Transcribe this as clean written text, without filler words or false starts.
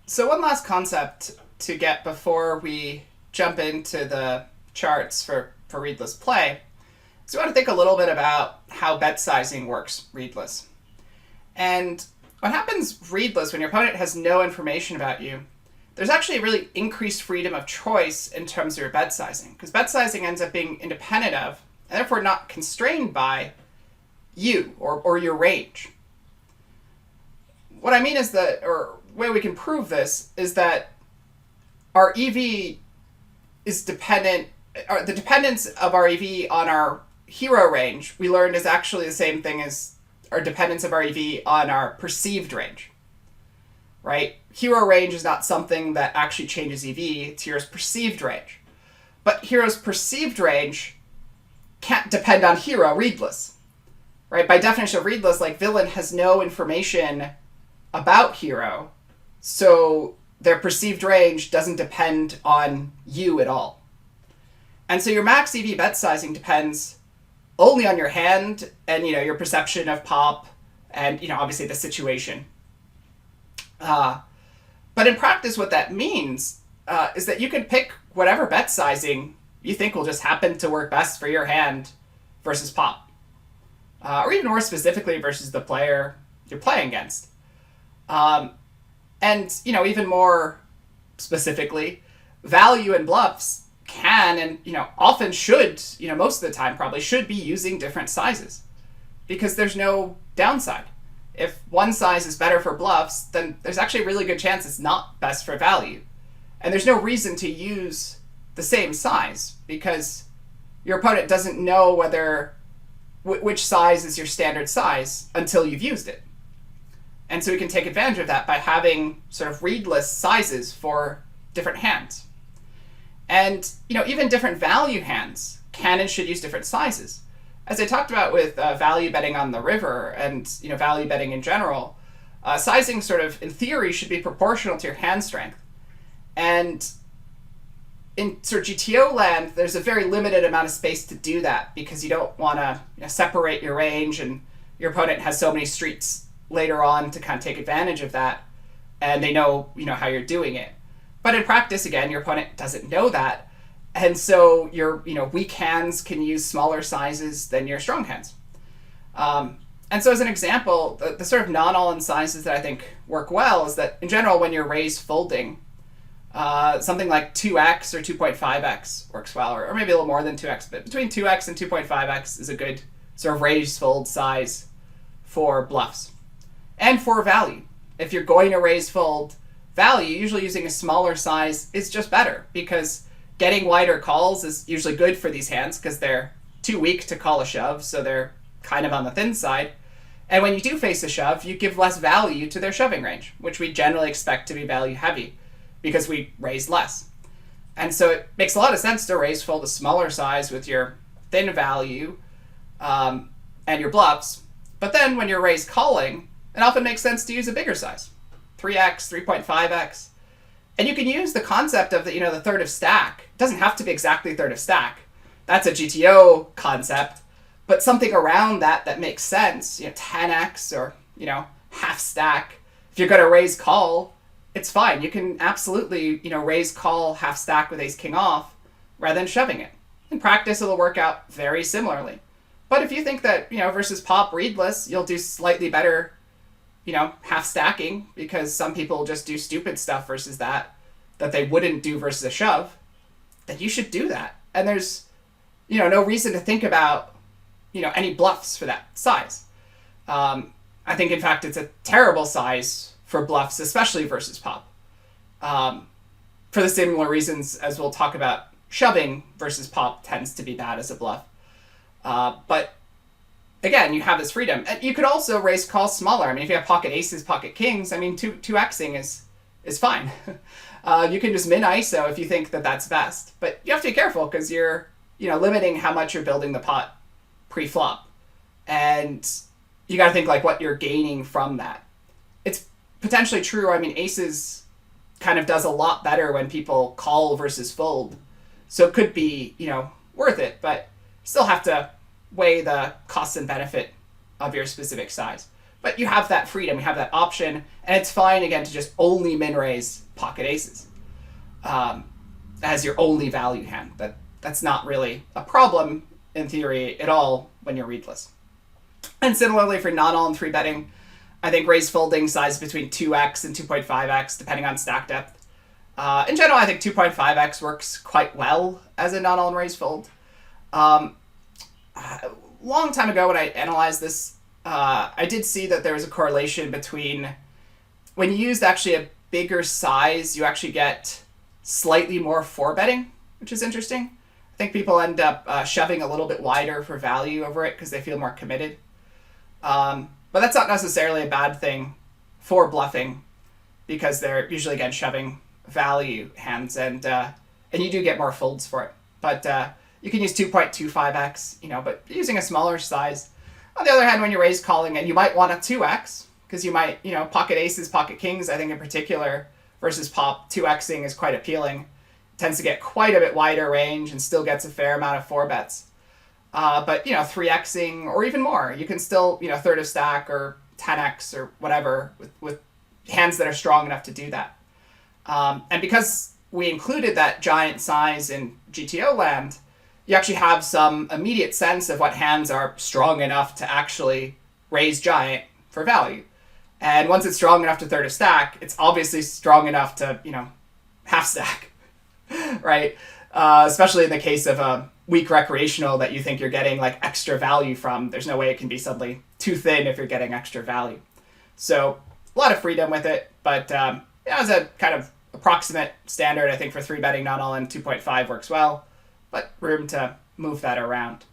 So one last concept to get before we jump into the charts for Readless play. So we want to think a little bit about how bet sizing works Readless. And what happens Readless when your opponent has no information about you, there's actually a really increased freedom of choice in terms of your bet sizing. Because bet sizing ends up being independent of, and therefore not constrained by, you or your range. What I mean is that, or way we can prove this, is that our EV is dependent, or the dependence of our EV on our hero range, we learned is actually the same thing as our dependence of our EV on our perceived range, right? Hero range is not something that actually changes EV, it's hero's perceived range. But hero's perceived range can't depend on hero readless, right? By definition of readless, like villain has no information about hero, so their perceived range doesn't depend on you at all. And so your max EV bet sizing depends only on your hand and your perception of pop and obviously the situation. But in practice, what that means is that you can pick whatever bet sizing you think will just happen to work best for your hand versus pop, or even more specifically versus the player you're playing against. And even more specifically, value and bluffs can and often should, most of the time probably should be using different sizes, because there's no downside. If one size is better for bluffs, then there's actually a really good chance it's not best for value. And there's no reason to use the same size, because your opponent doesn't know which size is your standard size until you've used it. And so we can take advantage of that by having sort of readless sizes for different hands. And even different value hands can and should use different sizes. As I talked about with value betting on the river and value betting in general, sizing sort of in theory should be proportional to your hand strength. And in sort of GTO land, there's a very limited amount of space to do that, because you don't want to separate your range, and your opponent has so many streets later on to kind of take advantage of that, and they know how you're doing it. But in practice, again, your opponent doesn't know that, and so your weak hands can use smaller sizes than your strong hands. And so as an example, the sort of non-all-in sizes that I think work well is that in general, when you're raise folding, something like 2x or 2.5x works well, or maybe a little more than 2x, but between 2x and 2.5x is a good sort of raise fold size for bluffs. And for value, if you're going to raise fold value, usually using a smaller size is just better, because getting wider calls is usually good for these hands because they're too weak to call a shove, so they're kind of on the thin side. And when you do face a shove, you give less value to their shoving range, which we generally expect to be value heavy because we raise less. And so it makes a lot of sense to raise fold a smaller size with your thin value and your bluffs. But then when you're raise calling, it often makes sense to use a bigger size, 3x, 3.5x. And you can use the concept of the third of stack. It doesn't have to be exactly third of stack. That's a GTO concept, but something around that makes sense. 10x or half stack. If you're going to raise call, it's fine. You can absolutely raise call half stack with ace king off rather than shoving it. In practice, it'll work out very similarly. But if you think that versus pop readless, you'll do slightly better half stacking, because some people just do stupid stuff versus that they wouldn't do versus a shove, then you should do that. And there's, no reason to think about, any bluffs for that size. I think, in fact, it's a terrible size for bluffs, especially versus pop. For the similar reasons as we'll talk about, shoving versus pop tends to be bad as a bluff. But again, you have this freedom. And you could also raise calls smaller. I mean, if you have pocket aces, pocket kings, I mean, 2xing is fine. You can just min ISO if you think that that's best. But you have to be careful, because you're, limiting how much you're building the pot pre-flop. And you got to think like what you're gaining from that. It's potentially true. I mean, aces kind of does a lot better when people call versus fold. So it could be, worth it, but you still have to weigh the cost and benefit of your specific size. But you have that freedom, you have that option, and it's fine, again, to just only min-raise pocket aces as your only value hand. That's not really a problem, in theory, at all when you're readless. And similarly for non-all and 3-betting, I think raise folding size between 2x and 2.5x, depending on stack depth. In general, I think 2.5x works quite well as a non-all and raise fold. Long time ago when I analyzed this, I did see that there was a correlation between when you used actually a bigger size, you actually get slightly more 4-betting, which is interesting. I think people end up shoving a little bit wider for value over it because they feel more committed. But that's not necessarily a bad thing for bluffing because they're usually, again, shoving value hands, and you do get more folds for it. But you can use 2.25x, but using a smaller size. On the other hand, when you're raise calling and you might want a 2x, because you might, pocket aces, pocket kings, I think in particular, versus pop, 2xing is quite appealing. It tends to get quite a bit wider range and still gets a fair amount of 4-bets. But 3xing or even more, you can still, third of stack or 10x or whatever with hands that are strong enough to do that. And because we included that giant size in GTO land, you actually have some immediate sense of what hands are strong enough to actually raise giant for value. And once it's strong enough to third of stack, it's obviously strong enough to, half stack, right? Especially in the case of a weak recreational that you think you're getting like extra value from. There's no way it can be suddenly too thin if you're getting extra value. So a lot of freedom with it, but as a kind of approximate standard, I think for 3-betting, not all in 2.5 works well, but room to move that around.